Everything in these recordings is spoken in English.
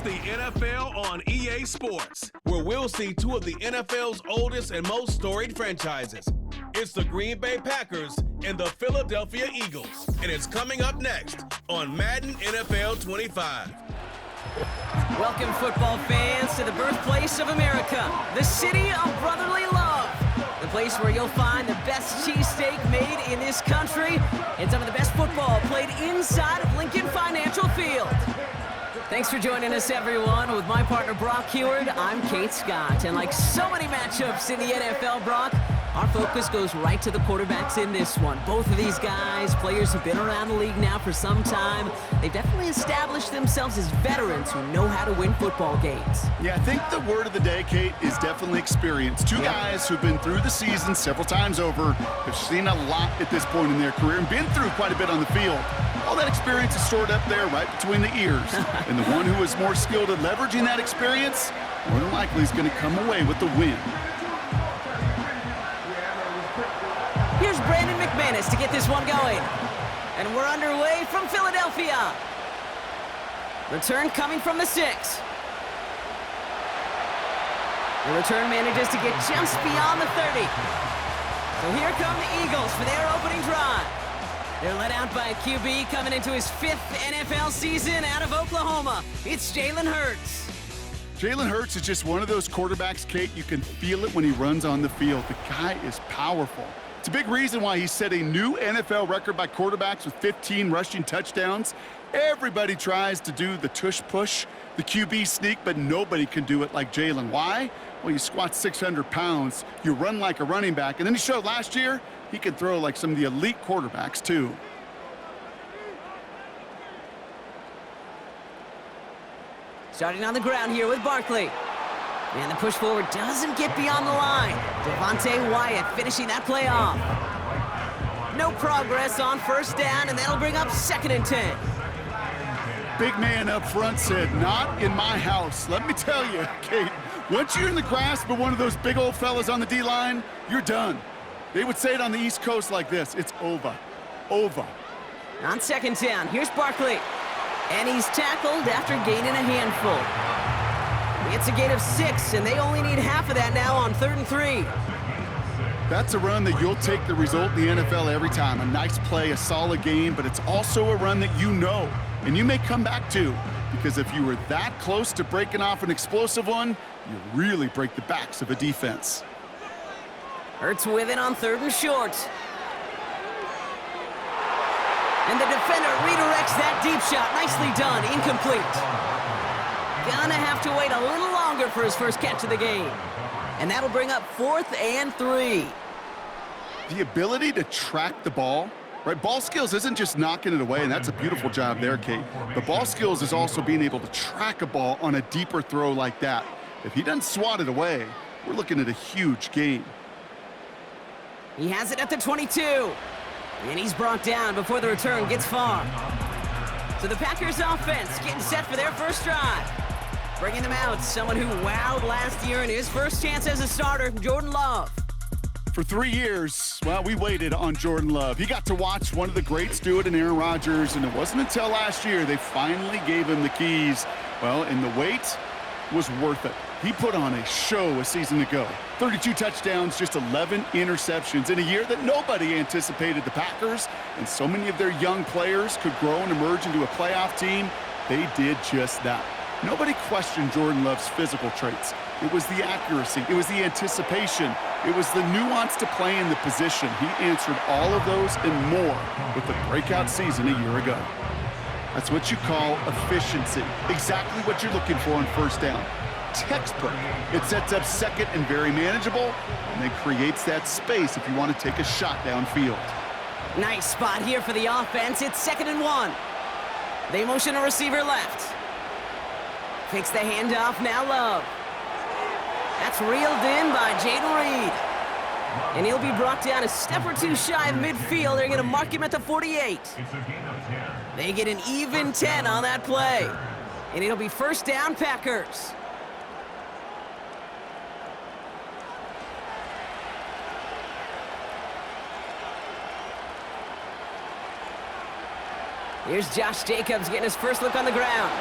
It's the NFL on EA Sports, where we'll see two of the NFL's oldest and most storied franchises. It's the Green Bay Packers and the Philadelphia Eagles, and it's coming up next on Madden NFL 25. Welcome, football fans, to the birthplace of America, the city of brotherly love. The place where you'll find the best cheesesteak made in this country and some of the best football played inside of Lincoln Financial Field. Thanks for joining us, everyone. With my partner, Brock Heward, I'm Kate Scott. And like so many matchups in the NFL, Brock, our focus goes right to the quarterbacks in this one. Both of these guys, players who've been around the league now for some time. They've definitely established themselves as veterans who know how to win football games. Yeah, I think the word of the day, Kate, is definitely experience. Two guys who've been through the season several times over, have seen a lot at this point in their career, and been through quite a bit on the field. All that experience is stored up there right between the ears. And the one who is more skilled at leveraging that experience, more than likely is going to come away with the win. Here's Brandon McManus to get this one going. And we're underway from Philadelphia. Return coming from the 6. The return manages to get just beyond the 30. So here come the Eagles for their opening drive. They're led out by a QB coming into his 5th NFL season out of Oklahoma. It's Jalen Hurts. Jalen Hurts is just one of those quarterbacks, Kate, you can feel it when he runs on the field. The guy is powerful. It's a big reason why he set a new NFL record by quarterbacks with 15 rushing touchdowns. Everybody tries to do the tush push, the QB sneak, but nobody can do it like Jalen. Why? Well, you squat 600 pounds, you run like a running back, and then he showed last year he can throw like some of the elite quarterbacks too. Starting on the ground here with Barkley. And the push forward doesn't get beyond the line. Devontae Wyatt finishing that play off. No progress on first down, and that'll bring up 2nd and 10. Big man up front said, "Not in my house." Let me tell you, Kate, once you're in the grasp of one of those big old fellas on the D-line, you're done. They would say it on the East Coast like this: it's over. Over. On 2nd down, here's Barkley. And he's tackled after gaining a handful. It's a gain of 6, and they only need half of that now on 3rd and 3. That's a run that you'll take the result in the NFL every time. A nice play, a solid game, but it's also a run that you know, and you may come back to, because if you were that close to breaking off an explosive one, you really break the backs of a defense. Hurts with it on 3rd and short. And the defender redirects that deep shot. Nicely done. Incomplete. Gonna have to wait a little longer for his first catch of the game. And that'll bring up 4th and 3. The ability to track the ball, right? Ball skills isn't just knocking it away, and that's a beautiful job there, Kate. But ball skills is also being able to track a ball on a deeper throw like that. If he doesn't swat it away, we're looking at a huge gain. He has it at the 22. And he's brought down before the return gets far. So the Packers offense getting set for their first drive. Bringing them out, someone who wowed last year in his first chance as a starter, Jordan Love. For 3 years, well, we waited on Jordan Love. He got to watch one of the greats do it in Aaron Rodgers, and it wasn't until last year they finally gave him the keys. Well, and the wait was worth it. He put on a show a season ago. 32 touchdowns, just 11 interceptions in a year that nobody anticipated the Packers, and so many of their young players could grow and emerge into a playoff team. They did just that. Nobody questioned Jordan Love's physical traits. It was the accuracy. It was the anticipation. It was the nuance to play in the position. He answered all of those and more with the breakout season a year ago. That's what you call efficiency. Exactly what you're looking for on first down. Textbook. It sets up 2nd and very manageable, and then creates that space if you want to take a shot downfield. Nice spot here for the offense. It's 2nd and 1. They motion a receiver left. Takes the handoff, now Love. That's reeled in by Jaden Reed. And he'll be brought down a step or two shy of midfield. They're going to mark him at the 48. They get an even 10 on that play. And it'll be first down, Packers. Here's Josh Jacobs getting his first look on the ground.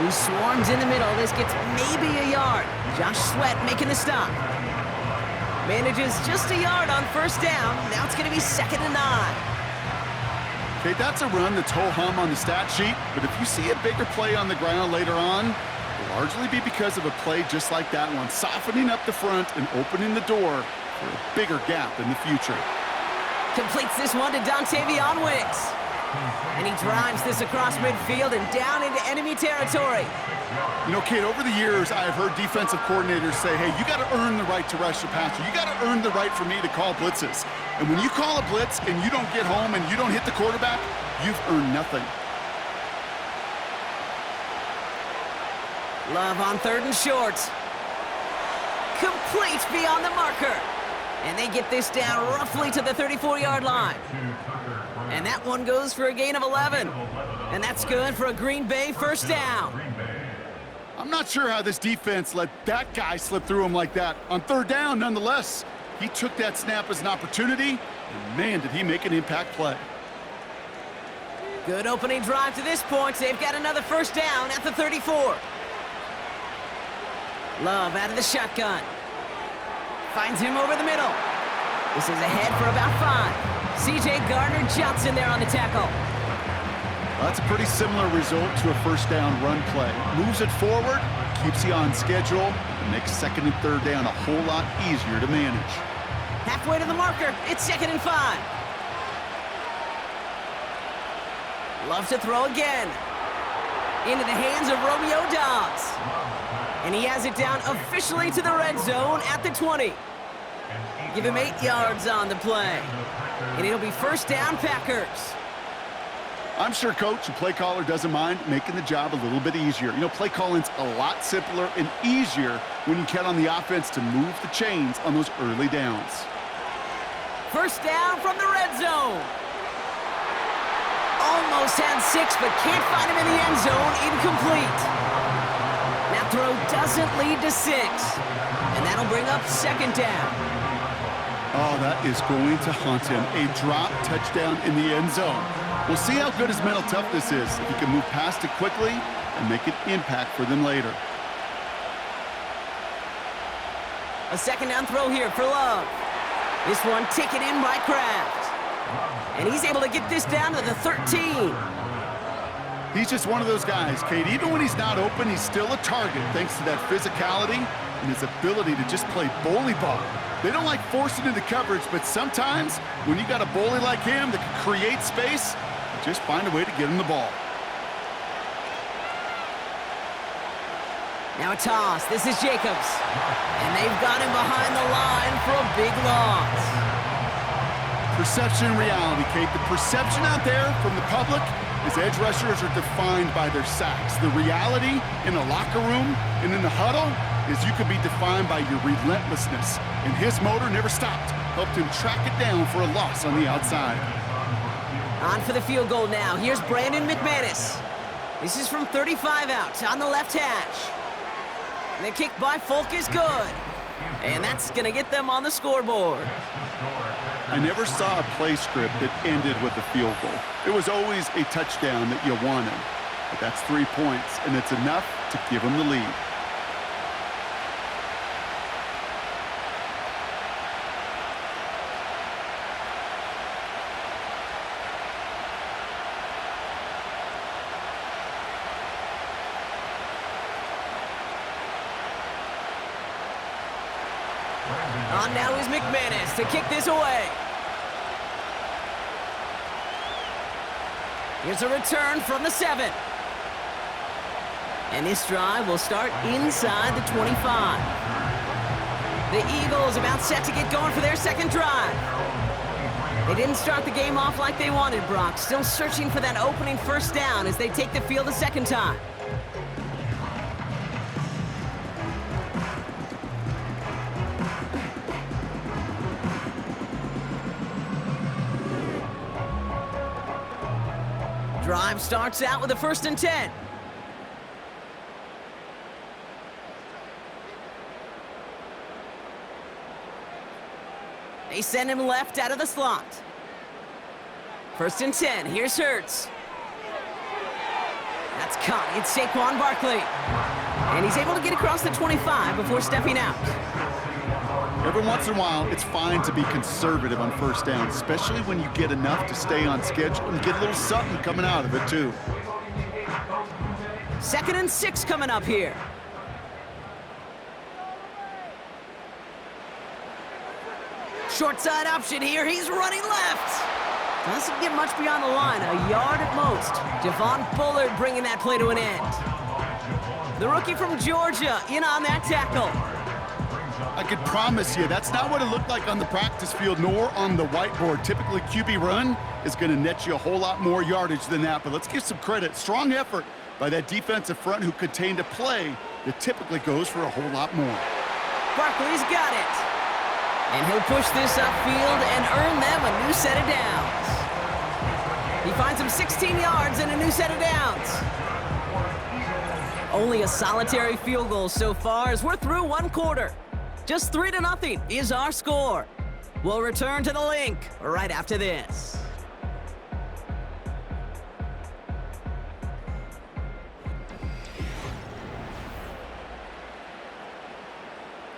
He swarms in the middle. This gets maybe a yard. Josh Sweat making the stop. Manages just a yard on first down. Now it's going to be 2nd and 9. Okay, that's a run that's ho-hum on the stat sheet, but if you see a bigger play on the ground later on, it'll largely be because of a play just like that one, softening up the front and opening the door for a bigger gap in the future. Completes this one to Dontavion Wicks. And he drives this across midfield and down into enemy territory. You know, Kate, over the years, I've heard defensive coordinators say, hey, you got to earn the right to rush the passer. You got to earn the right for me to call blitzes. And when you call a blitz and you don't get home and you don't hit the quarterback, you've earned nothing. Love on 3rd and short. Complete beyond the marker. And they get this down roughly to the 34-yard line. And that one goes for a gain of 11. And that's good for a Green Bay first down. I'm not sure how this defense let that guy slip through him like that. On 3rd down, nonetheless, he took that snap as an opportunity, and man, did he make an impact play. Good opening drive to this point. They've got another first down at the 34. Love out of the shotgun. Finds him over the middle. This is ahead for about 5. C.J. Gardner-Johnson there on the tackle. That's a pretty similar result to a first down run play. Moves it forward, keeps you on schedule, and makes 2nd and 3rd down a whole lot easier to manage. Halfway to the marker, it's 2nd and 5. Loves to throw again. Into the hands of Romeo Dobbs. And he has it down officially to the red zone at the 20. Give him 8 yards on the play. And it'll be first down Packers. I'm sure coach and play caller doesn't mind making the job a little bit easier. You know, play calling's a lot simpler and easier when you count on the offense to move the chains on those early downs. First down from the red zone. Almost had 6, but can't find him in the end zone. Incomplete. That throw doesn't lead to 6. And that'll bring up 2nd down. Oh, that is going to haunt him. A drop touchdown in the end zone. We'll see how good his mental toughness is, if he can move past it quickly and make an impact for them later. A 2nd down throw here for Love. This one taken in by Kraft. And he's able to get this down to the 13. He's just one of those guys, Kate. Even when he's not open, he's still a target thanks to that physicality and his ability to just play bully ball. They don't like forcing into coverage, but sometimes when you got a bully like him that can create space, just find a way to get him the ball. Now a toss. This is Jacobs. And they've got him behind the line for a big loss. Perception and reality, Kate. The perception out there from the public is edge rushers are defined by their sacks. The reality in the locker room and in the huddle is you could be defined by your relentlessness. And his motor never stopped. Helped him track it down for a loss on the outside. On for the field goal now. Here's Brandon McManus. This is from 35 out on the left hash. And the kick by Folk is good. And that's going to get them on the scoreboard. I never saw a play script that ended with a field goal. It was always a touchdown that you wanted. But that's 3 points, and it's enough to give them the lead. On now is McManus to kick this away. Here's a return from the 7. And this drive will start inside the 25. The Eagles about set to get going for their 2nd drive. They didn't start the game off like they wanted, Brock. Still searching for that opening first down as they take the field a 2nd time. Drive starts out with a 1st and 10. They send him left out of the slot. 1st and 10. Here's Hurts. That's caught. It's Saquon Barkley. And he's able to get across the 25 before stepping out. Every once in a while, it's fine to be conservative on first down, especially when you get enough to stay on schedule and get a little something coming out of it, too. 2nd and 6 coming up here. Short side option here. He's running left. Doesn't get much beyond the line. A yard at most. Javon Bullard bringing that play to an end. The rookie from Georgia in on that tackle. I could promise you that's not what it looked like on the practice field nor on the whiteboard. Typically, QB run is going to net you a whole lot more yardage than that. But let's give some credit. Strong effort by that defensive front who contained a play that typically goes for a whole lot more. Barkley's got it. And he'll push this upfield and earn them a new set of downs. He finds him 16 yards and a new set of downs. Only a solitary field goal so far as we're through one quarter. Just 3-0 is our score. We'll return to the link right after this.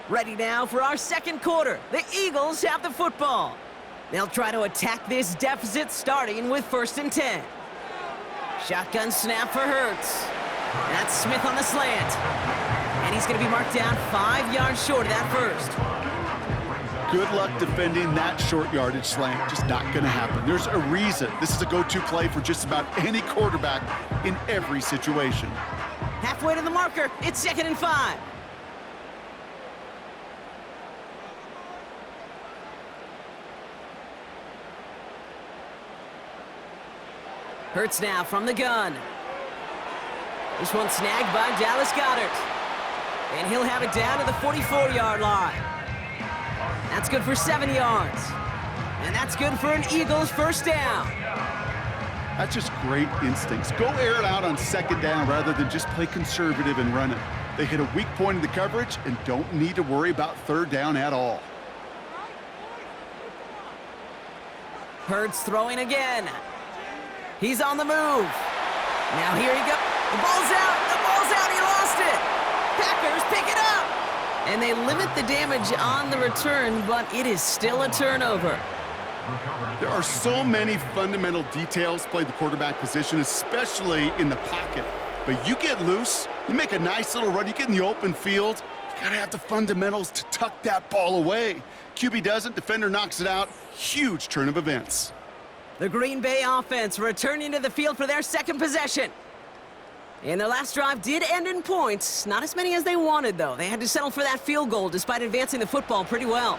Ready now for our second quarter. The Eagles have the football. They'll try to attack this deficit starting with 1st and 10. Shotgun snap for Hurts. That's Smith on the slant. And he's going to be marked down 5 yards short of that first. Good luck defending that short yardage slant. Just not going to happen. There's a reason this is a go-to play for just about any quarterback in every situation. Halfway to the marker. It's 2nd and 5. Hurts now from the gun. This one snagged by Dallas Goedert. And he'll have it down to the 44-yard line. That's good for 7 yards. And that's good for an Eagles first down. That's just great instincts. Go air it out on 2nd down rather than just play conservative and run it. They hit a weak point in the coverage and don't need to worry about 3rd down at all. Hurts throwing again. He's on the move. Now here he goes. The ball's out. The ball's out. He lost it. Packers pick it up. And they limit the damage on the return, but it is still a turnover. There are so many fundamental details play the quarterback position, especially in the pocket. But you get loose, you make a nice little run, you get in the open field, you gotta have the fundamentals to tuck that ball away. QB doesn't, defender knocks it out. Huge turn of events. The Green Bay offense returning to the field for their second possession. And their last drive did end in points. Not as many as they wanted, though. They had to settle for that field goal despite advancing the football pretty well.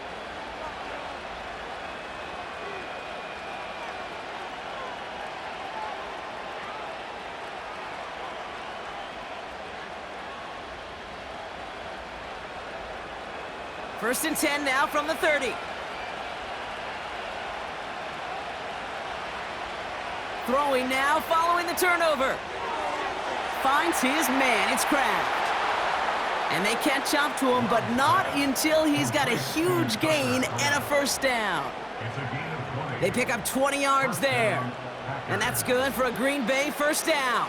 First and 10 now from the 30. Throwing now, following the turnover. Finds his man, it's Kraft. And they catch up to him, but not until he's got a huge gain and a first down. They pick up 20 yards there. And that's good for a Green Bay first down.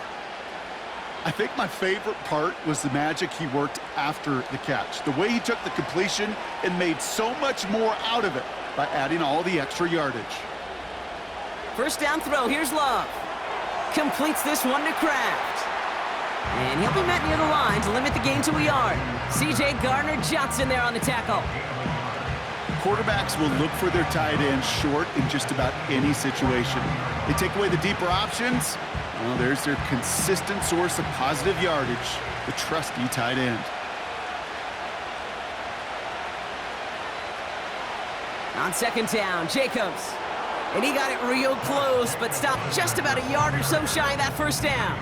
I think my favorite part was the magic he worked after the catch. The way he took the completion and made so much more out of it by adding all the extra yardage. First down throw, here's Love. Completes this one to Kraft. And he'll be met near the line to limit the gain to a yard. C.J. Gardner-Johnson there on the tackle. Quarterbacks will look for their tight end short in just about any situation. They take away the deeper options. Well, there's their consistent source of positive yardage, the trusty tight end. On second down, Jacobs. And he got it real close, but stopped just about a yard or so shy of that first down.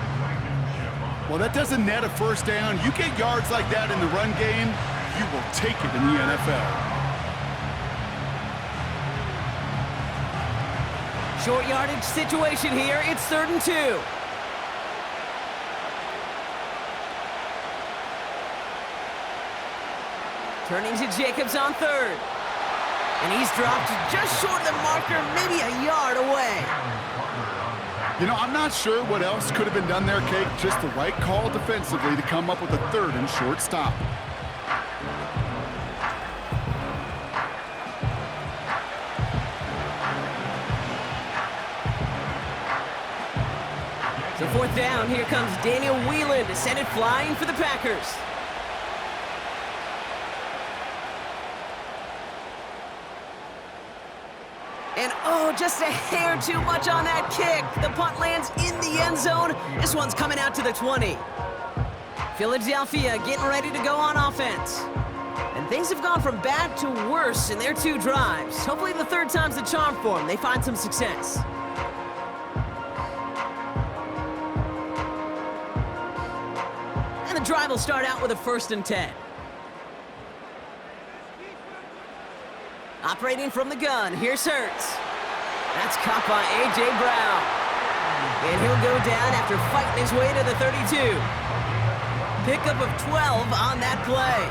Well, that doesn't net a first down. You get yards like that in the run game, you will take it in the NFL. Short yardage situation here. It's 3rd and 2. Turning to Jacobs on 3rd. And he's dropped just short of the marker, maybe a yard away. You know, I'm not sure what else could have been done there, Kate. Just the right call defensively to come up with a 3rd and short stop. So 4th down, here comes Daniel Whelan to send it flying for the Packers. And oh, just a hair too much on that kick. The punt lands in the end zone. This one's coming out to the 20. Philadelphia getting ready to go on offense. And things have gone from bad to worse in their 2 drives. Hopefully the 3rd time's the charm for them. They find some success. And the drive will start out with a 1st and 10. Operating from the gun, here's Hurts. That's caught by A.J. Brown. And he'll go down after fighting his way to the 32. Pickup of 12 on that play.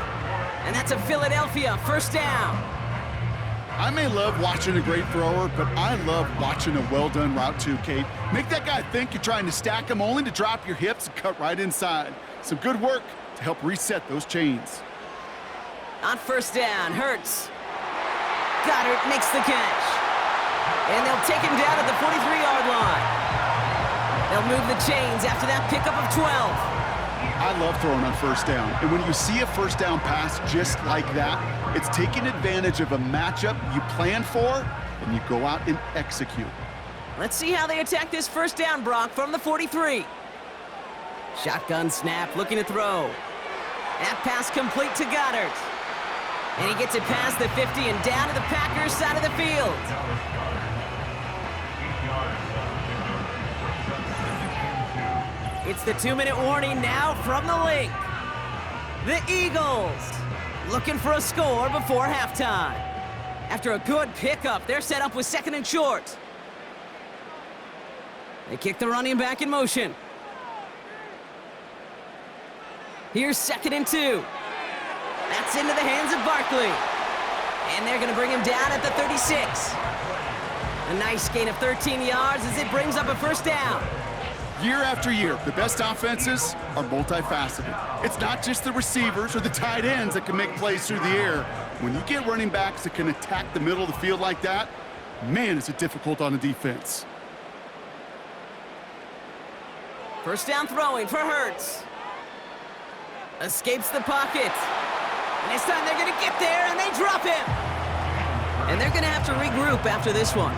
And that's a Philadelphia 1st down. I may love watching a great thrower, but I love watching a well-done route too, Kate. Make that guy think you're trying to stack him only to drop your hips and cut right inside. Some good work to help reset those chains. On 1st down, Hurts. Goddard makes the catch. And they'll take him down at the 43-yard line. They'll move the chains after that pickup of 12. I love throwing on 1st down. And when you see a 1st down pass just like that, it's taking advantage of a matchup you planned for, and you go out and execute. Let's see how they attack this 1st down, Brock, from the 43. Shotgun snap, looking to throw. That pass complete to Goddard. And he gets it past the 50 and down to the Packers side of the field. It's the 2-minute warning now from the link. The Eagles looking for a score before halftime. After a good pickup, they're set up with 2nd and short. They kick the running back in motion. Here's 2nd and 2. That's into the hands of Barkley. And they're going to bring him down at the 36. A nice gain of 13 yards as it brings up a 1st down. Year after year, the best offenses are multifaceted. It's not just the receivers or the tight ends that can make plays through the air. When you get running backs that can attack the middle of the field like that, man, is it difficult on a defense. 1st down throwing for Hurts. Escapes the pocket. And this time they're going to get there, and they drop him. And they're going to have to regroup after this one.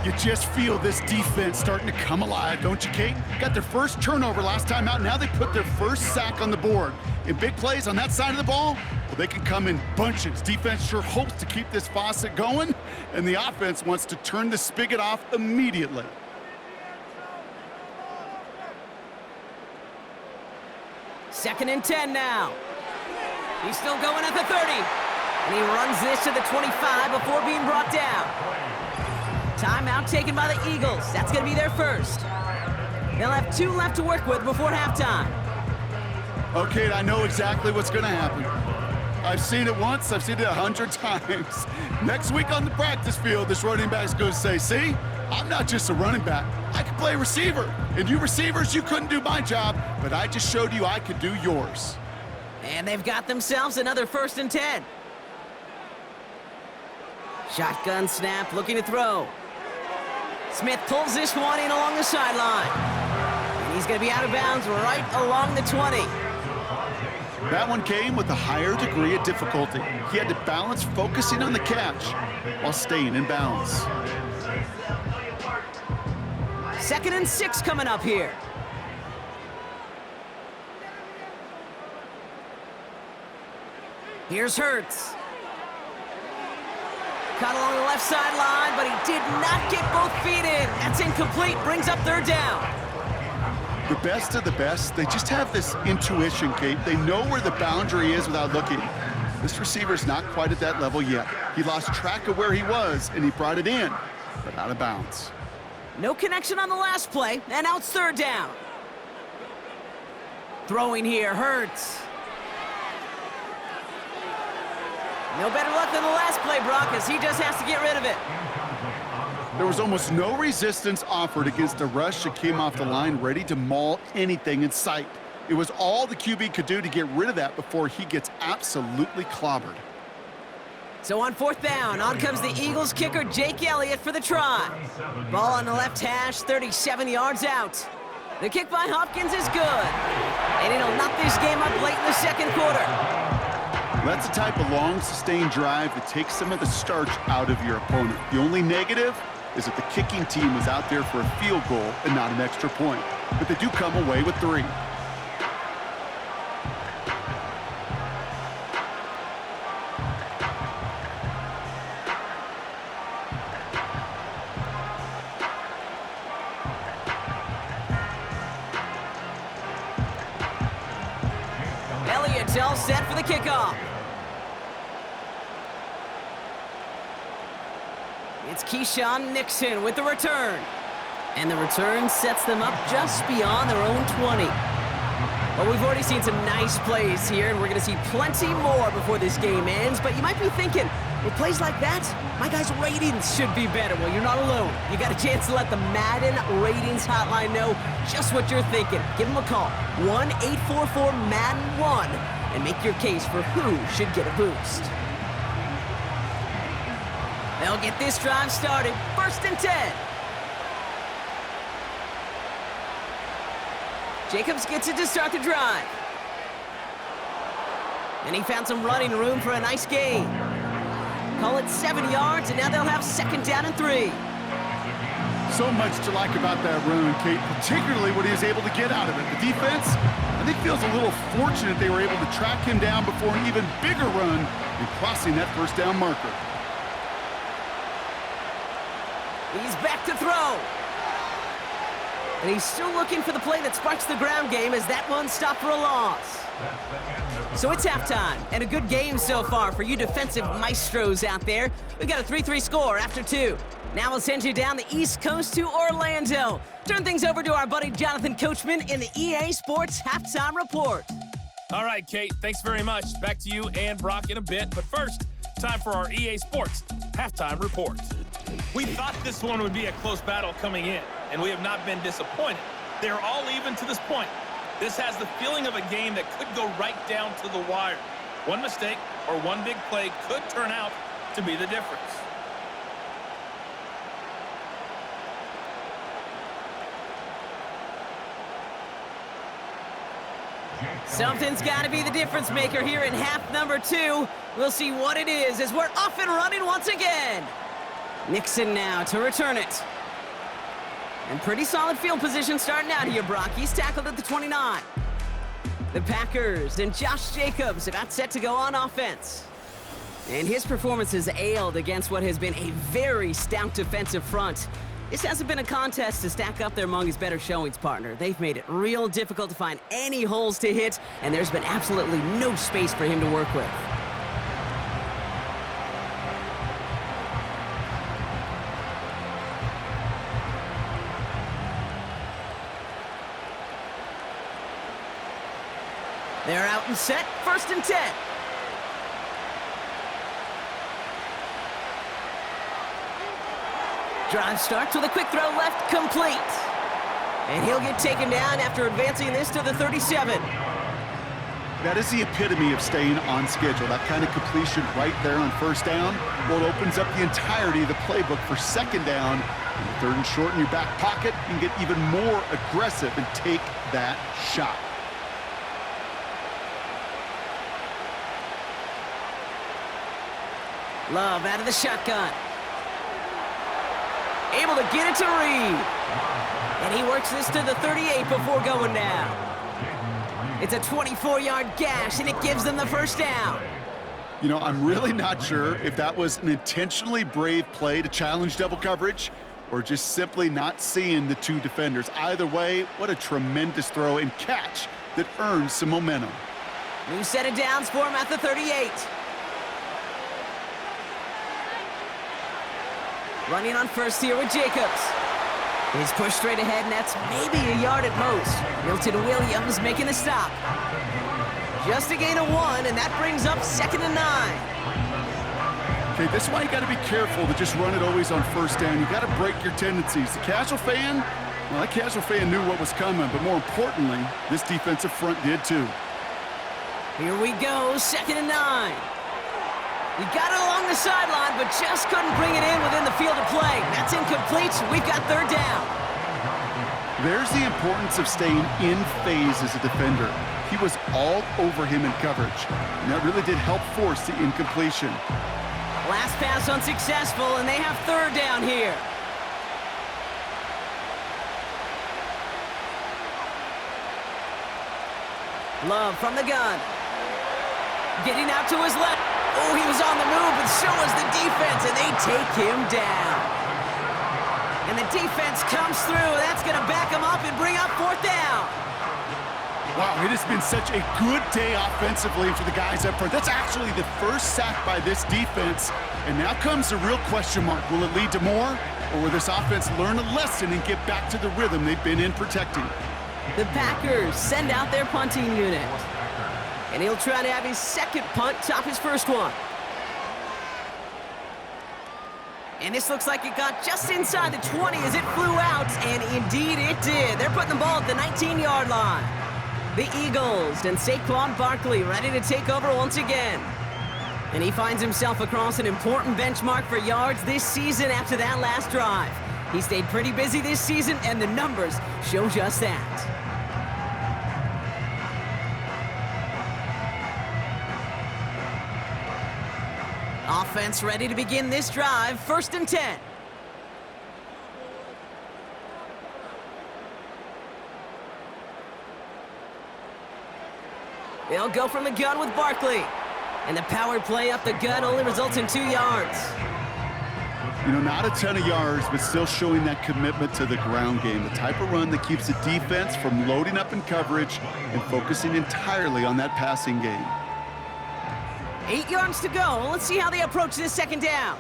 You just feel this defense starting to come alive, don't you, Kate? Got their 1st turnover last time out. Now they put their 1st sack on the board. In big plays on that side of the ball, well, they can come in bunches. Defense sure hopes to keep this faucet going, and the offense wants to turn the spigot off immediately. Second and 10 now. He's still going at the 30. And he runs this to the 25 before being brought down. Timeout taken by the Eagles. That's going to be their 1st. They'll have 2 left to work with before halftime. Okay, I know exactly what's going to happen. I've seen it once. I've seen it 100 times. Next week on the practice field, this running back's going to say, see, I'm not just a running back. I can play receiver. And you receivers, you couldn't do my job, but I just showed you I could do yours. And they've got themselves another 1st and 10. Shotgun snap, looking to throw. Smith pulls this one in along the sideline. And he's going to be out of bounds right along the 20. That one came with a higher degree of difficulty. He had to balance focusing on the catch while staying in bounds. 2nd and 6 coming up here. Here's Hurts. Caught along the left sideline, but he did not get both feet in. That's incomplete, brings up 3rd down. The best of the best, they just have this intuition, Kate. They know where the boundary is without looking. This receiver's not quite at that level yet. He lost track of where he was, and he brought it in, but out of bounds. No connection on the last play, and now it's 3rd down. Throwing here, Hurts. No better luck than the last play, Brock, as he just has to get rid of it. There was almost no resistance offered against a rush that came off the line ready to maul anything in sight. It was all the QB could do to get rid of that before he gets absolutely clobbered. So on 4th down, on comes the Eagles kicker, Jake Elliott, for the try. Ball on the left hash, 37 yards out. The kick by Hopkins is good, and it'll knock this game up late in the second quarter. That's the type of long, sustained drive that takes some of the starch out of your opponent. The only negative is that the kicking team was out there for a field goal and not an extra point. But they do come away with 3. Elliott's all set for the kickoff. It's Keyshawn Nixon with the return. And the return sets them up just beyond their own 20. Well, we've already seen some nice plays here, and we're going to see plenty more before this game ends. But you might be thinking, with plays like that, my guys' ratings should be better. Well, you're not alone. You got a chance to let the Madden ratings hotline know just what you're thinking. Give them a call, 1-844-MADDEN-1, and make your case for who should get a boost. They'll get this drive started. 1st and 10. Jacobs gets it to start the drive. And he found some running room for a nice gain. Call it 7 yards, and now they'll have 2nd down and 3. So much to like about that run, Kate, particularly what he was able to get out of it. The defense, I think, feels a little fortunate they were able to track him down before an even bigger run and crossing that 1st down marker. He's back to throw. And he's still looking for the play that sparks the ground game as that one stopped for a loss. So it's halftime, and a good game so far for you defensive maestros out there. We've got a 3-3 score after 2. Now we'll send you down the East Coast to Orlando. Turn things over to our buddy Jonathan Coachman in the EA Sports Halftime Report. All right, Kate, thanks very much. Back to you and Brock in a bit. But first, time for our EA Sports Halftime Report. We thought this one would be a close battle coming in, and we have not been disappointed. They're all even to this point. This has the feeling of a game that could go right down to the wire. One mistake or one big play could turn out to be the difference. Something's got to be the difference maker here in half number 2. We'll see what it is as we're off and running once again. Nixon now to return it. And pretty solid field position starting out here, Brock. He's tackled at the 29. The Packers and Josh Jacobs about set to go on offense. And his performance has ailed against what has been a very stout defensive front. This hasn't been a contest to stack up there among his better showings, partner. They've made it real difficult to find any holes to hit, and there's been absolutely no space for him to work with. They're out and set, 1st and 10. Drive starts with a quick throw left, complete. And he'll get taken down after advancing this to the 37. That is the epitome of staying on schedule. That kind of completion right there on 1st down. Well, it opens up the entirety of the playbook for 2nd down. And 3rd and short in your back pocket, you can get even more aggressive and take that shot. Love out of the shotgun. Able to get it to Reed. And he works this to the 38 before going down. It's a 24-yard gash, and it gives them the 1st down. You know, I'm really not sure if that was an intentionally brave play to challenge double coverage or just simply not seeing the 2 defenders. Either way, what a tremendous throw and catch that earns some momentum. New set of downs for him at the 38. Running on 1st here with Jacobs. He's pushed straight ahead, and that's maybe a yard at most. Milton Williams making the stop. Just a gain of 1, and that brings up 2nd and 9. Okay, this is why you got to be careful to just run it always on first down. You got to break your tendencies. The casual fan, well, that casual fan knew what was coming, but more importantly, this defensive front did too. Here we go, 2nd and 9. He got it along the sideline, but just couldn't bring it in within the field of play. That's incomplete. We've got 3rd down. There's the importance of staying in phase as a defender. He was all over him in coverage, and that really did help force the incompletion. Last pass unsuccessful, and they have 3rd down here. Love from the gun. Getting out to his left. Oh, he was on the move, but so was the defense, and they take him down. And the defense comes through. That's going to back him up and bring up 4th down. Wow, it has been such a good day offensively for the guys up front. That's actually the first sack by this defense. And now comes the real question mark. Will it lead to more? Or will this offense learn a lesson and get back to the rhythm they've been in protecting? The Packers send out their punting unit. And he'll try to have his 2nd punt top his 1st one. And this looks like it got just inside the 20 as it flew out. And indeed it did. They're putting the ball at the 19-yard line. The Eagles and Saquon Barkley ready to take over once again. And he finds himself across an important benchmark for yards this season after that last drive. He stayed pretty busy this season, and the numbers show just that. Offense ready to begin this drive, 1st and 10. They'll go from the gun with Barkley. And the power play up the gut only results in 2 yards. You know, not a ton of yards, but still showing that commitment to the ground game. The type of run that keeps the defense from loading up in coverage and focusing entirely on that passing game. 8 yards to go. Let's see how they approach this 2nd down.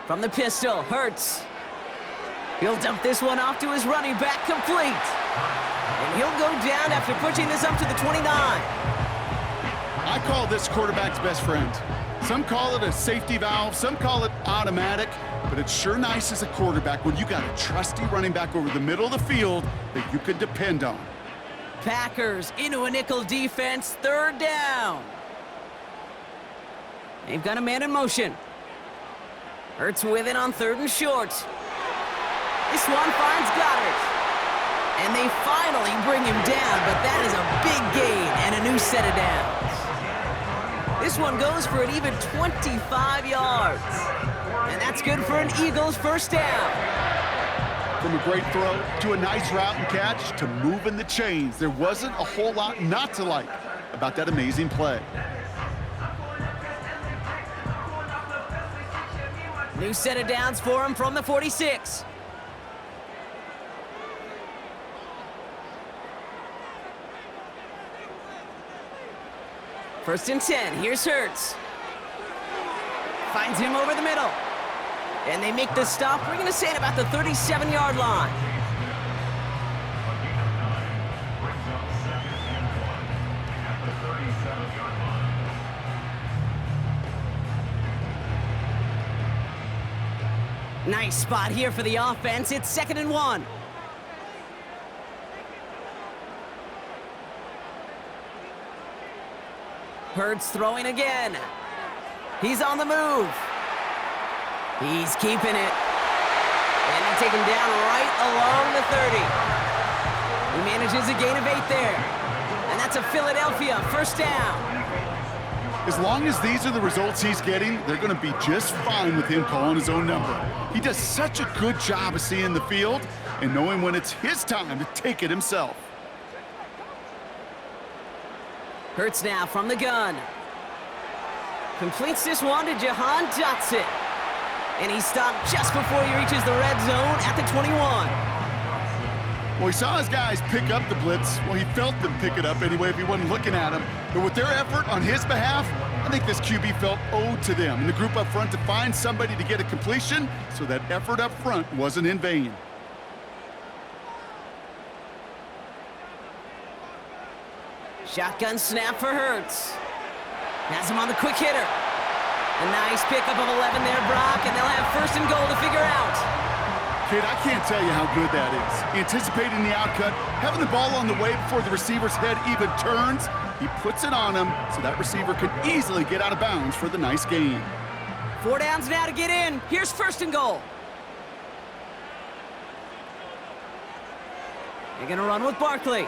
From the pistol, Hurts. He'll dump this one off to his running back, complete. And he'll go down after pushing this up to the 29. I call this quarterback's best friend. Some call it a safety valve, some call it automatic, but it's sure nice as a quarterback when you got a trusty running back over the middle of the field that you can depend on. Packers into a nickel defense, 3rd down. They've got a man in motion. Hurts with it on 3rd and short. This one finds Goddard. And they finally bring him down, but that is a big gain and a new set of downs. This one goes for an even 25 yards. And that's good for an Eagles 1st down. From a great throw to a nice route and catch to moving the chains, there wasn't a whole lot not to like about that amazing play. New set of downs for him from the 46. First and 10, here's Hurts. Finds him over the middle. And they make the stop. We're going to say at about the 37-yard line. Nice spot here for the offense. It's 2nd and 1. Hurts throwing again. He's on the move. He's keeping it. And they take him down right along the 30. He manages a gain of 8 there. And that's a Philadelphia 1st down. As long as these are the results he's getting, they're going to be just fine with him calling his own number. He does such a good job of seeing the field and knowing when it's his time to take it himself. Hurts now from the gun. Completes this one to Jahan Dotson. And he stopped just before he reaches the red zone at the 21. Well, he saw his guys pick up the blitz. Well, he felt them pick it up anyway if he wasn't looking at him. But with their effort on his behalf, I think this QB felt owed to them and the group up front to find somebody to get a completion so that effort up front wasn't in vain. Shotgun snap for Hurts. Has him on the quick hitter. A nice pickup of 11 there, Brock, and they'll have first and goal to figure out. Kid, I can't tell you how good that is. Anticipating the outcut, having the ball on the way before the receiver's head even turns, he puts it on him so that receiver can easily get out of bounds for the nice gain. 4 downs now to get in. Here's first and goal. They're going to run with Barkley.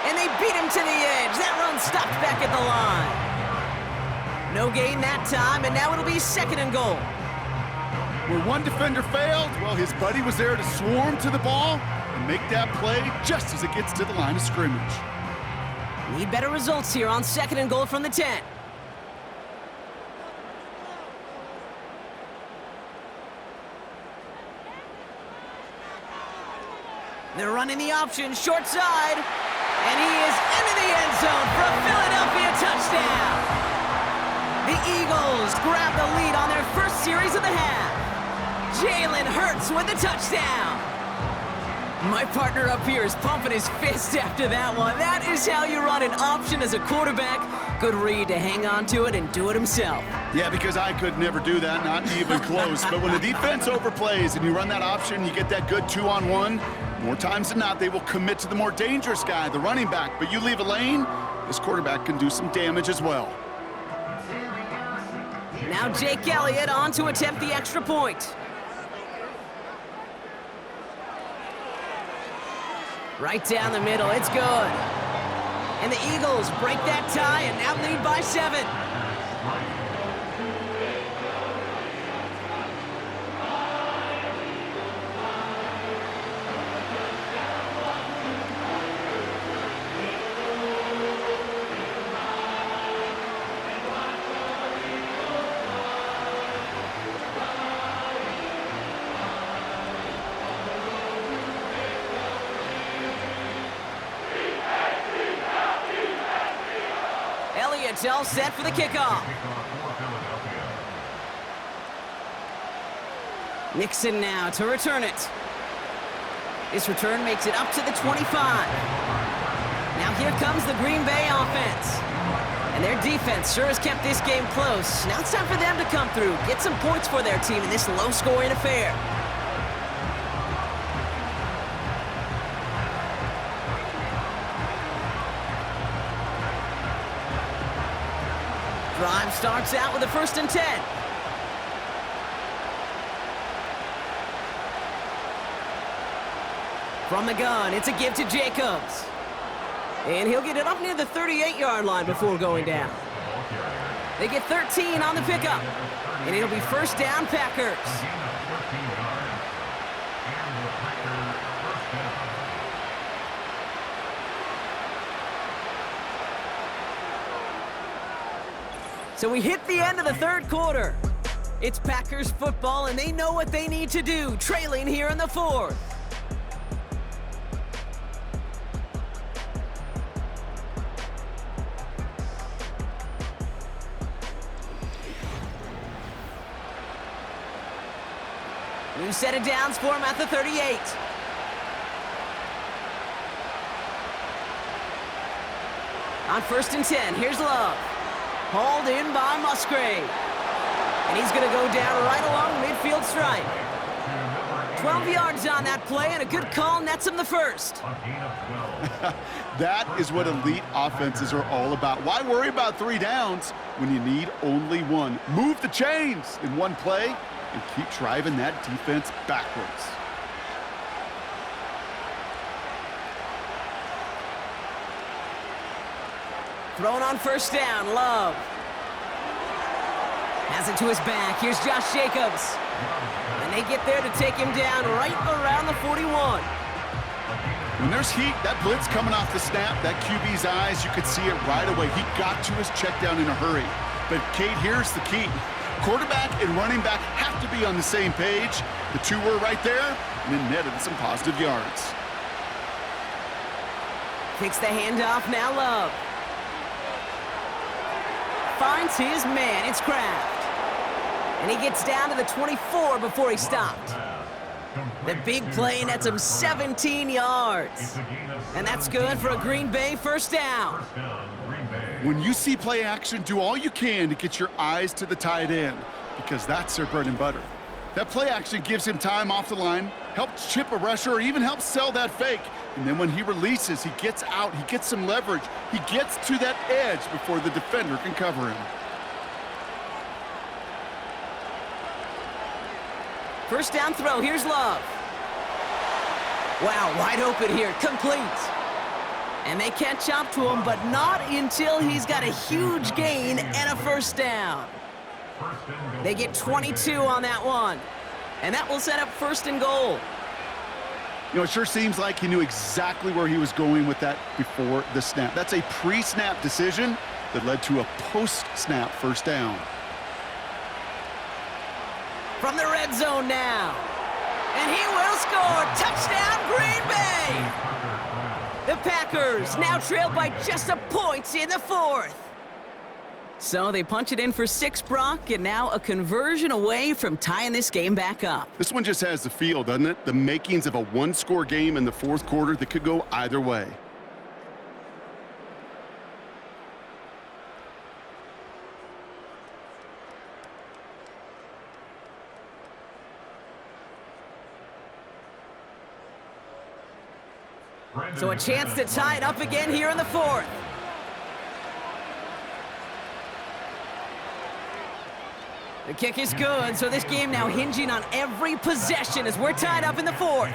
And they beat him to the edge. That run stopped back at the line. No gain that time, and now it'll be second and goal. Where one defender failed, well, his buddy was there to swarm to the ball and make that play just as it gets to the line of scrimmage. Need better results here on second and goal from the 10. They're running the option, short side, and he is into the end zone for a Philadelphia touchdown. The Eagles grab the lead on their first series of the half. Jalen Hurts with the touchdown. My partner up here is pumping his fist after that one. That is how you run an option as a quarterback. Good read to hang on to it and do it himself. Yeah, because I could never do that, not even close. But when the defense overplays and you run that option, you get that good 2-on-1, more times than not, they will commit to the more dangerous guy, the running back. But you leave a lane, this quarterback can do some damage as well. Now Jake Elliott on to attempt the extra point. Right down the middle, it's good. And the Eagles break that tie and now lead by 7. Elliott's all set for the kickoff. Nixon now to return it. This return makes it up to the 25. Now here comes the Green Bay offense. And their defense sure has kept this game close. Now it's time for them to come through, get some points for their team in this low-scoring affair. Drive starts out with a 1st and 10. From the gun, it's a give to Jacobs. And he'll get it up near the 38-yard line before going down. They get 13 on the pickup. And it'll be first down, Packers. So we hit the end of the third quarter. It's Packers football, and they know what they need to do, trailing here in the 4th. New set of downs for him at the 38. On 1st and 10, here's Love. Hauled in by Musgrave. And he's going to go down right along midfield stripe. 12 yards on that play, and a good call nets him the first. That is what elite offenses are all about. Why worry about 3 downs when you need only 1? Move the chains in one play and keep driving that defense backwards. Thrown on 1st down, Love. Has it to his back. Here's Josh Jacobs. And they get there to take him down right around the 41. When there's heat, that blitz coming off the snap, that QB's eyes, you could see it right away. He got to his check down in a hurry. But, Kate, here's the key. Quarterback and running back have to be on the same page. The two were right there, and then netted some positive yards. Takes the handoff, now Love. Finds his man, it's Kraft. And he gets down to the 24 before he stopped. The big play nets him 17 yards. And that's good for a Green Bay first down. When you see play action, do all you can to get your eyes to the tight end, because that's their bread and butter. That play action gives him time off the line, helps chip a rusher, or even helps sell that fake. And then when he releases, he gets out, he gets some leverage. He gets to that edge before the defender can cover him. First down throw, here's Love. Wow, wide open here, complete. And they catch up to him, but not until he's got a huge gain and a first down. They get 22 on that one. And that will set up first and goal. You know, it sure seems like he knew exactly where he was going with that before the snap. That's a pre-snap decision that led to a post-snap first down. From the red zone now. And he will score. Touchdown, Green Bay! The Packers now trailed by just a point in the fourth. So they punch it in for 6, Brock, and now a conversion away from tying this game back up. This one just has the feel, doesn't it? The makings of a one-score game in the fourth quarter that could go either way. So a chance to tie it up again here in the fourth. The kick is good, so this game now hinging on every possession as we're tied up in the fourth.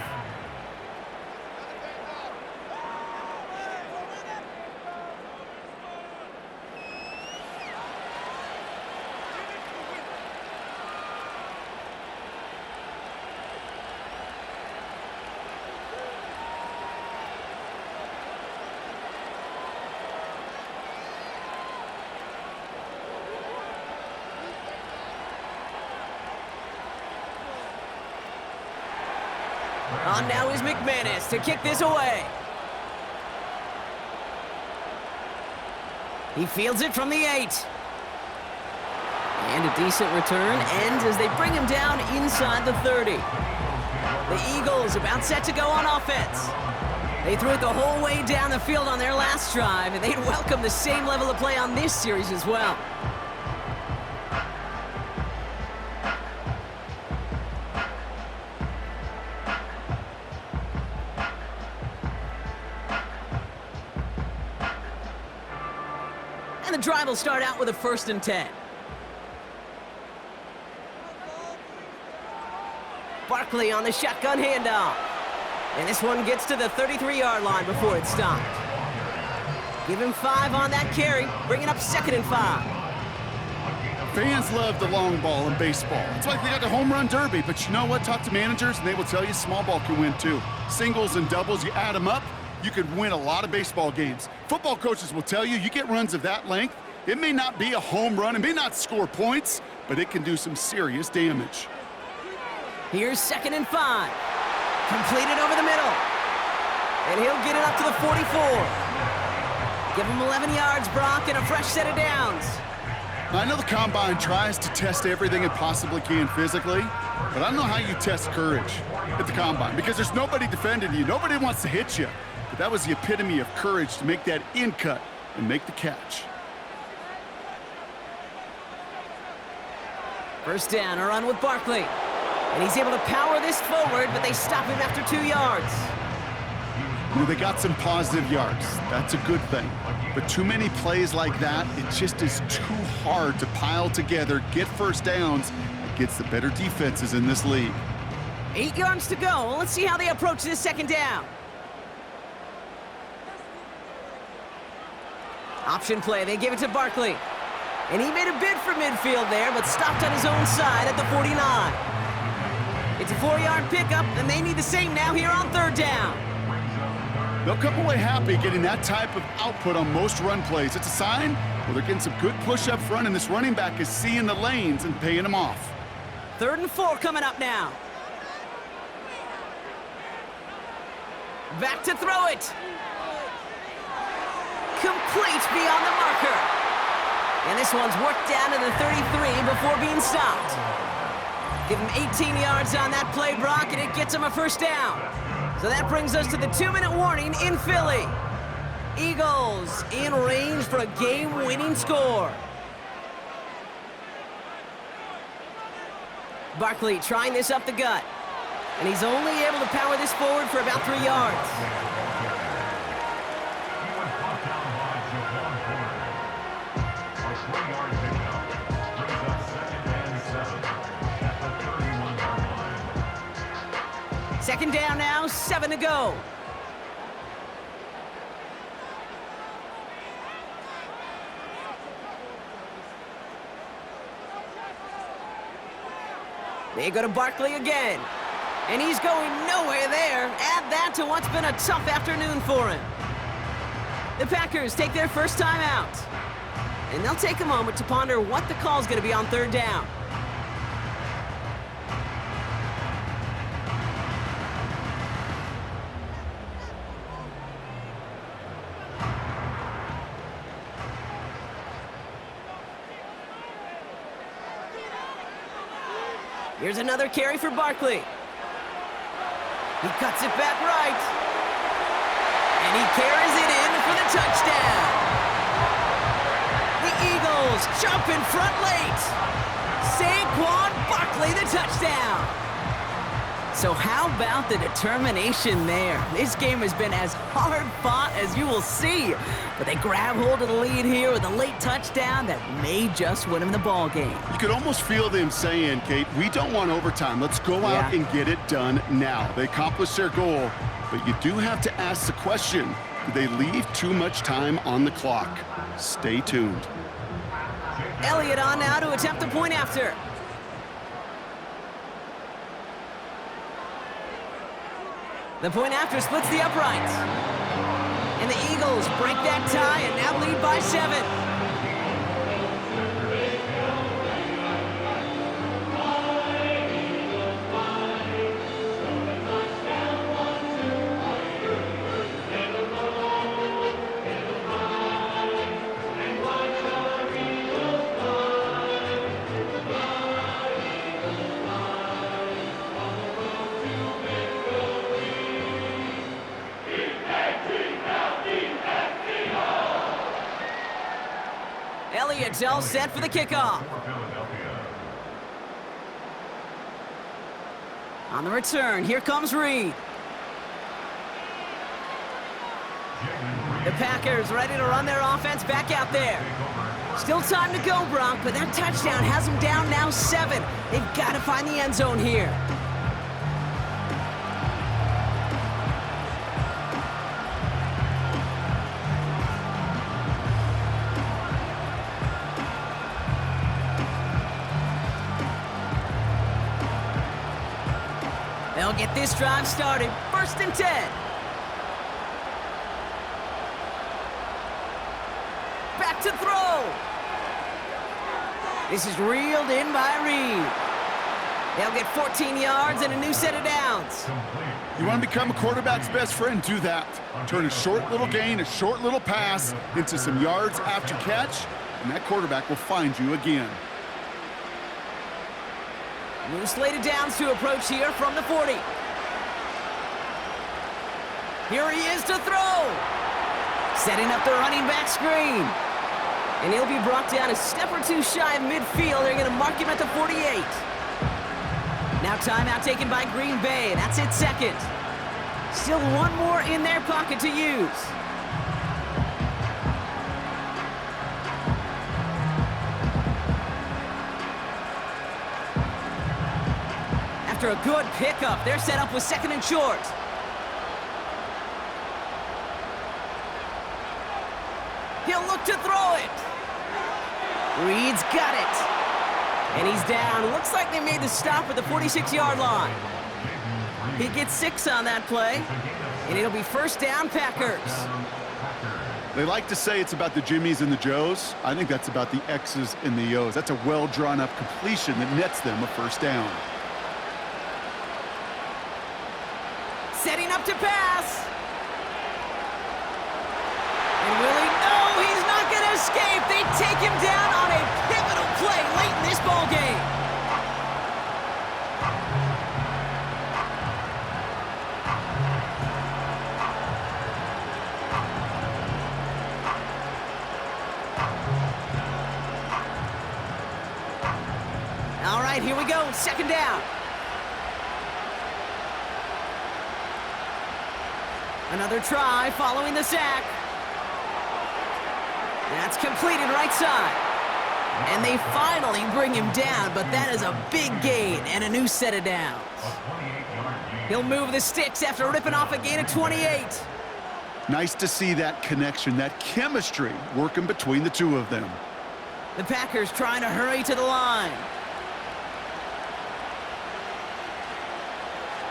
On now is McManus to kick this away. He fields it from the 8. And a decent return ends as they bring him down inside the 30. The Eagles about set to go on offense. They threw it the whole way down the field on their last drive, and they'd welcome the same level of play on this series as well. The drive will start out with a 1st and 10. Barkley on the shotgun handoff. And this one gets to the 33-yard line before it's stopped. Give him 5 on that carry, bringing up 2nd and 5. Fans love the long ball in baseball. It's like they got the home run derby, but you know what? Talk to managers, and they will tell you small ball can win too. Singles and doubles, you add them up, you could win a lot of baseball games. Football coaches will tell you, you get runs of that length, it may not be a home run, it may not score points, but it can do some serious damage. Here's 2nd and 5. Completed over the middle. And he'll get it up to the 44. Give him 11 yards, Brock, and a fresh set of downs. I know the Combine tries to test everything it possibly can physically, but I don't know how you test courage at the Combine, because there's nobody defending you. Nobody wants to hit you. But that was the epitome of courage to make that in cut and make the catch. First down, a run with Barkley. And he's able to power this forward, but they stop him after 2 yards. You know, they got some positive yards. That's a good thing. But too many plays like that, it just is too hard to pile together, get first downs against the better defenses in this league. 8 yards to go. Let's see how they approach this 2nd down. Option play, they give it to Barkley. And he made a bid for midfield there, but stopped on his own side at the 49. It's a 4-yard pickup, and they need the same now here on 3rd down. They'll come away happy getting that type of output on most run plays. It's a sign, well, they're getting some good push up front, and this running back is seeing the lanes and paying them off. 3rd and 4 coming up now. Back to throw it. Complete beyond the marker. And this one's worked down to the 33 before being stopped. Give him 18 yards on that play, Brock, and it gets him a first down. So that brings us to the 2-minute warning in Philly. Eagles in range for a game-winning score. Barkley trying this up the gut. And he's only able to power this forward for about 3 yards. Second down now, 7 to go. They go to Barkley again. And he's going nowhere there. Add that to what's been a tough afternoon for him. The Packers take their first time out. And they'll take a moment to ponder what the call's going to be on third down. Here's another carry for Barkley. He cuts it back right. And he carries it in for the touchdown. The Eagles jump in front late. Saquon Barkley, the touchdown. So how about the determination there? This game has been as hard fought as you will see. But they grab hold of the lead here with a late touchdown that may just win them the ball game. You could almost feel them saying, Kate, we don't want overtime. Let's go out and get it done now. They accomplished their goal, but you do have to ask the question, do they leave too much time on the clock? Stay tuned. Elliott on now to attempt the point after. The point after splits the uprights. And the Eagles break that tie and now lead by 7. Elliott's all set for the kickoff. On the return, here comes Reed. The Packers ready to run their offense back out there. Still time to go, Brock, but that touchdown has them down now 7. They've got to find the end zone here. They'll get this drive started. 1st and 10. Back to throw. This is reeled in by Reed. They'll get 14 yards and a new set of downs. You want to become a quarterback's best friend? Do that. Turn a short little gain, a short little pass into some yards after catch, and that quarterback will find you again. New slated downs to approach here from the 40. Here he is to throw. Setting up the running back screen. And he'll be brought down a step or two shy of midfield. They're going to mark him at the 48. Now timeout taken by Green Bay. That's it, 2nd. Still one more in their pocket to use. After a good pickup, they're set up with 2nd and short. He'll look to throw it. Reed's got it. And he's down. Looks like they made the stop at the 46-yard line. He gets 6 on that play, and it'll be 1st down, Packers. They like to say it's about the Jimmies and the Joes. I think that's about the X's and the O's. That's a well-drawn-up completion that nets them a 1st down. Setting up to pass. And Willie, no, he's not going to escape. They take him down on a pivotal play late in this ball game. it. Here we go. Second down. Another try following the sack. That's completed right side. And they finally bring him down, but that is a big gain and a new set of downs. He'll move the sticks after ripping off a gain of 28. Nice to see that connection, that chemistry working between the two of them. The Packers trying to hurry to the line.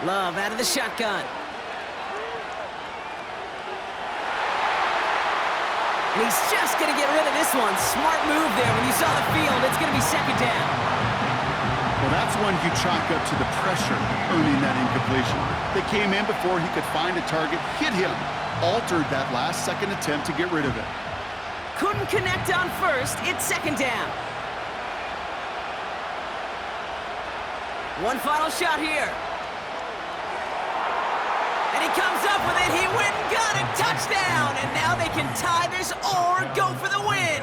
Love out of the shotgun. And he's just going to get rid of this one. Smart move there. When you saw the field, it's going to be second down. Well, that's one you chalk up to the pressure earning that incompletion. They came in before he could find a target, hit him, altered that last second attempt to get rid of it. Couldn't connect on first. It's second down. One final shot here. And he comes up with it. He went and got it. Touchdown. And now they can tie this or go for the win.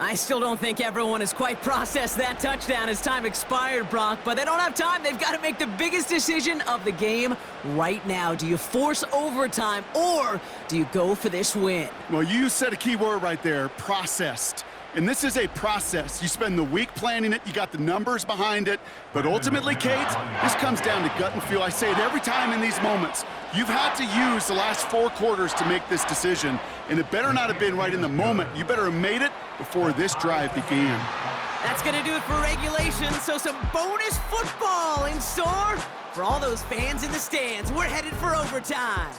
I still don't think everyone has quite processed that touchdown as time expired, Brock, but they don't have time. They've got to make the biggest decision of the game right now. Do you force overtime or do you go for this win? Well, you said a key word right there, processed. And this is a process. You spend the week planning it, you got the numbers behind it, but ultimately, Kate, this comes down to gut and feel. I say it every time in these moments. You've had to use the last 4 quarters to make this decision, and it better not have been right in the moment. You better have made it before this drive began. That's going to do it for regulation, so some bonus football in store for all those fans in the stands. We're headed for overtime.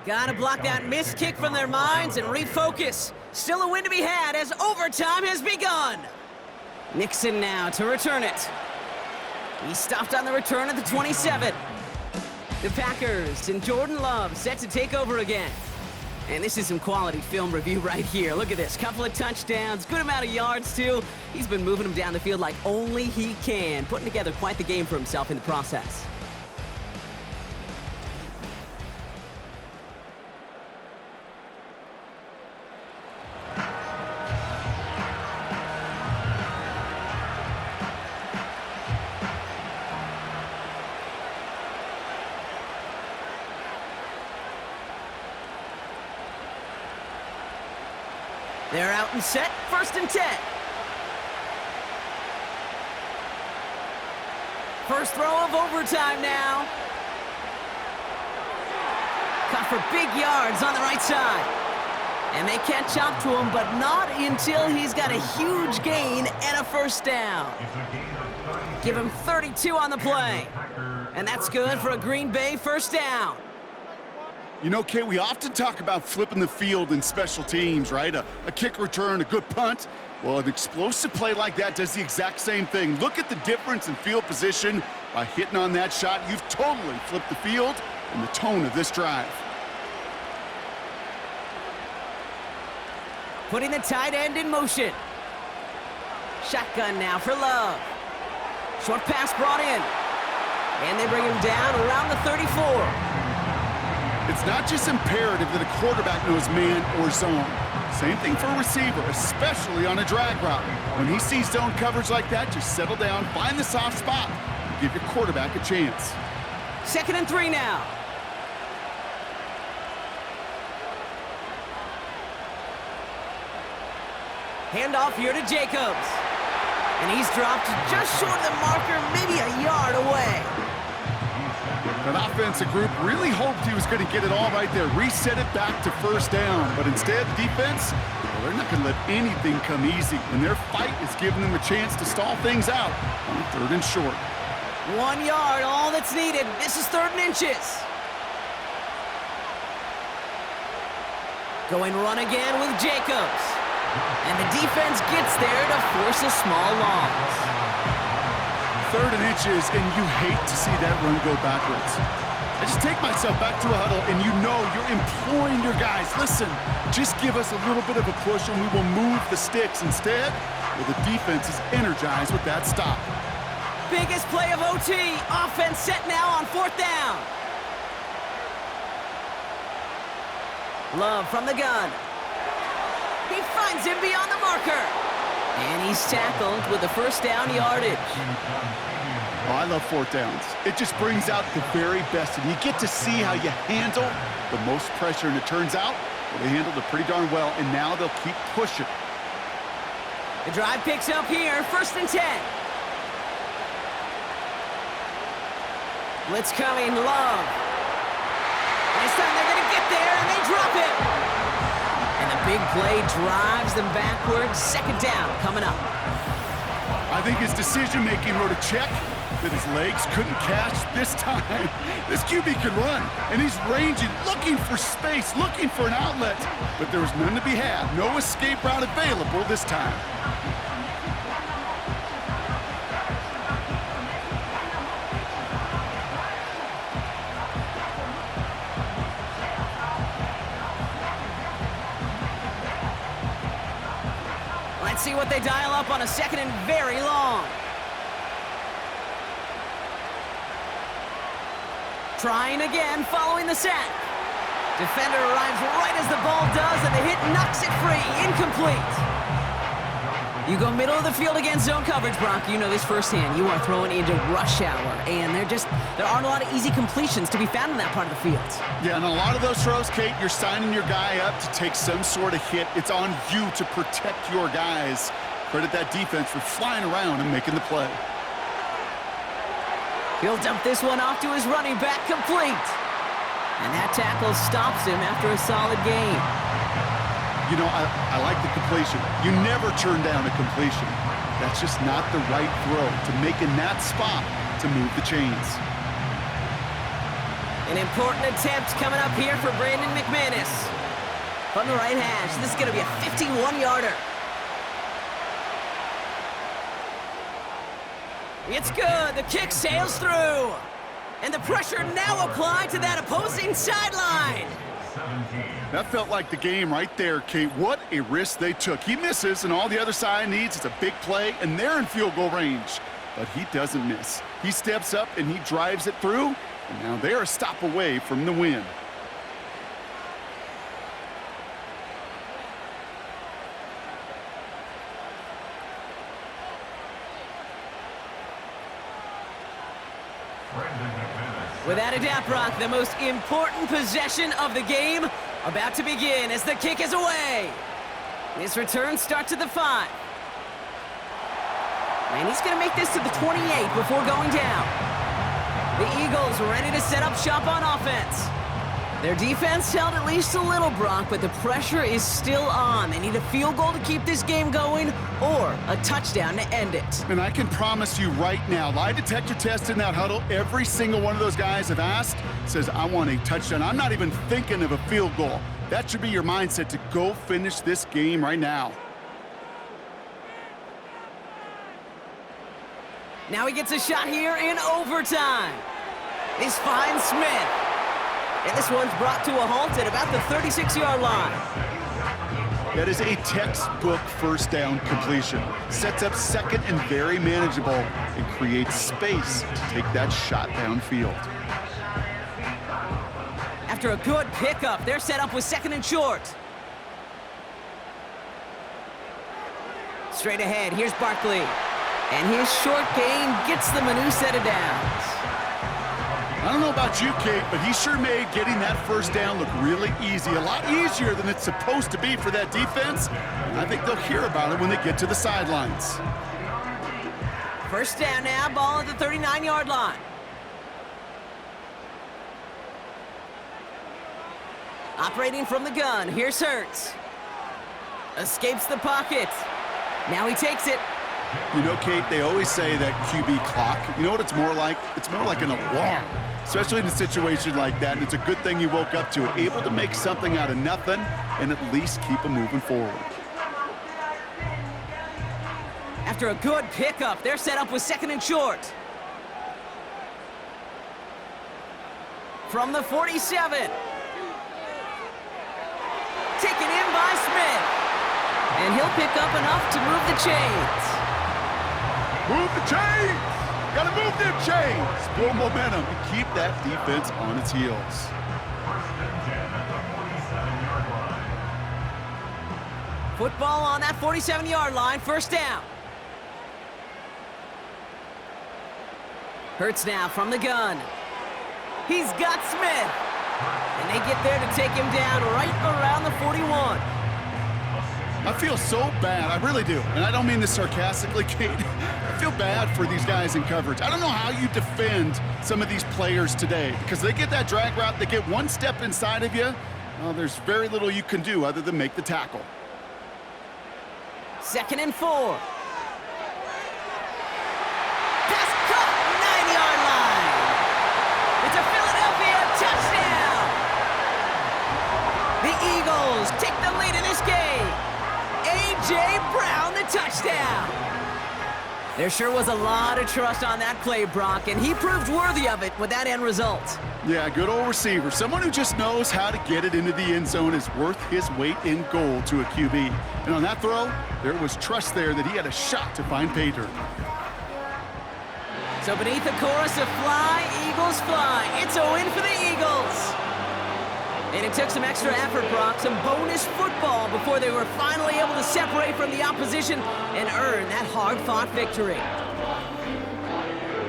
Gotta block that missed kick from their minds and refocus. Still a win to be had as overtime has begun. Nixon now to return it. He stopped on the return at the 27. The Packers and Jordan Love set to take over again. And this is some quality film review right here. Look at this. Couple of touchdowns, good amount of yards too. He's been moving them down the field like only he can, putting together quite the game for himself in the process. They're out and set, 1st and 10. First throw of overtime now. Caught for big yards on the right side. And they catch up to him, but not until he's got a huge gain and a first down. Give him 32 on the play. And that's good for a Green Bay first down. You know, Kate, we often talk about flipping the field in special teams, right? A kick return, a good punt. Well, an explosive play like that does the exact same thing. Look at the difference in field position by hitting on that shot. You've totally flipped the field and the tone of this drive. Putting the tight end in motion. Shotgun now for Love. Short pass brought in. And they bring him down around the 34. It's not just imperative that a quarterback knows man or zone. Same thing for a receiver, especially on a drag route. When he sees zone coverage like that, just settle down, find the soft spot, and give your quarterback a chance. 2nd and 3 now. Handoff here to Jacobs. And he's dropped just short of the marker, maybe a yard away. That offensive group really hoped he was going to get it all right there, reset it back to 1st down. But instead, the defense, Well, they're not going to let anything come easy, and their fight is giving them a chance to stall things out on 3rd and short. 1 yard, all that's needed. This is 3rd and inches. Going run again with Jacobs. And the defense gets there to force a small loss. 3rd and inches, and you hate to see that run go backwards. I just take myself back to a huddle, and you know you're imploring your guys, listen, just give us a little bit of a push and we will move the sticks. Instead, well, the defense is energized with that stop. Biggest play of OT. Offense set now on 4th down. Love from the gun. He finds him beyond the marker. And he's tackled with the 1st down yardage. Oh, I love 4th downs. It just brings out the very best, and you get to see how you handle the most pressure, and it turns out well, they handled it pretty darn well, and now they'll keep pushing. The drive picks up here, 1st and 10. Blitz coming, Love. And this time they're going to get there, and they drop it. And the big play drives them backwards. 2nd down coming up. I think his decision-making wrote a check that his legs couldn't catch this time. This QB can run, and he's ranging, looking for space, looking for an outlet. But there was none to be had. No escape route available this time. Let's see what they dial up on a 2nd and very long. Trying again, following the sack. Defender arrives right as the ball does, and the hit knocks it free. Incomplete. You go middle of the field against zone coverage, Brock. You know this firsthand. You are throwing into rush hour, and there aren't a lot of easy completions to be found in that part of the field. Yeah, and a lot of those throws, Kate, you're signing your guy up to take some sort of hit. It's on you to protect your guys. Credit that defense for flying around and making the play. He'll dump this one off to his running back, complete. And that tackle stops him after a solid gain. You know, I like the completion. You never turn down a completion. That's just not the right throw to make in that spot to move the chains. An important attempt coming up here for Brandon McManus. From the right hash, this is going to be a 51-yarder. It's good. The kick sails through. And the pressure now applied to that opposing sideline. That felt like the game right there, Kate. What a risk they took. He misses, and all the other side needs is a big play, and they're in field goal range. But he doesn't miss. He steps up, and he drives it through, and now they're a stop away from the win. Without a doubt, Brock, the most important possession of the game about to begin as the kick is away. His return starts at the 5. And he's going to make this to the 28 before going down. The Eagles ready to set up shop on offense. Their defense held at least a little, Brock, but the pressure is still on. They need a field goal to keep this game going or a touchdown to end it. And I can promise you right now, lie detector test in that huddle, every single one of those guys have asked says, I want a touchdown. I'm not even thinking of a field goal. That should be your mindset to go finish this game right now. Now he gets a shot here in overtime. He's finds Smith. And this one's brought to a halt at about the 36-yard line. That is a textbook first down completion. Sets up second and very manageable and creates space to take that shot downfield. After a good pickup, they're set up with 2nd and short. Straight ahead, here's Barkley. And his short gain gets them a new set of downs. I don't know about you, Kate, but he sure made getting that first down look really easy. A lot easier than it's supposed to be for that defense. And I think they'll hear about it when they get to the sidelines. First down now, ball at the 39-yard line. Operating from the gun, here's Hurts. Escapes the pocket. Now he takes it. You know, Kate, they always say that QB clock. You know what it's more like? It's more like an alarm, especially in a situation like that. And it's a good thing you woke up to it, able to make something out of nothing and at least keep them moving forward. After a good pickup, they're set up with 2nd and short. From the 47. Taken in by Smith. And he'll pick up enough to move the chains. Move the chains! Gotta move them chains! Build momentum and keep that defense on its heels. Football on that 47-yard line, 1st down. Hurts now from the gun. He's got Smith. And they get there to take him down right around the 41. I feel so bad, I really do. And I don't mean this sarcastically, Kate. I feel bad for these guys in coverage. I don't know how you defend some of these players today because they get that drag route, they get one step inside of you. Well, there's very little you can do other than make the tackle. 2nd and 4. Pass caught, 9-yard line. It's a Philadelphia touchdown. The Eagles take the lead in this game. A.J. Brown, the touchdown. There sure was a lot of trust on that play, Brock, and he proved worthy of it with that end result. Yeah, good old receiver. Someone who just knows how to get it into the end zone is worth his weight in gold to a QB. And on that throw, there was trust there that he had a shot to find pay dirt. So beneath the chorus of Fly, Eagles Fly, it's a win for the Eagles. And it took some extra effort, Brock, some bonus football before they were finally able to separate from the opposition and earn that hard-fought victory.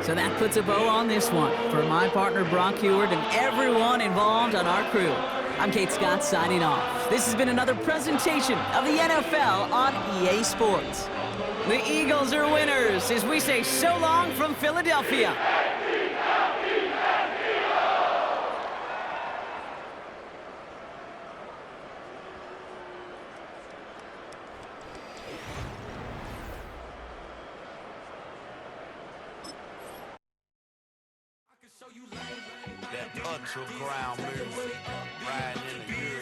So that puts a bow on this one. For my partner, Brock Heward, and everyone involved on our crew, I'm Kate Scott signing off. This has been another presentation of the NFL on EA Sports. The Eagles are winners as we say so long from Philadelphia. That ultra ground music, riding in the good.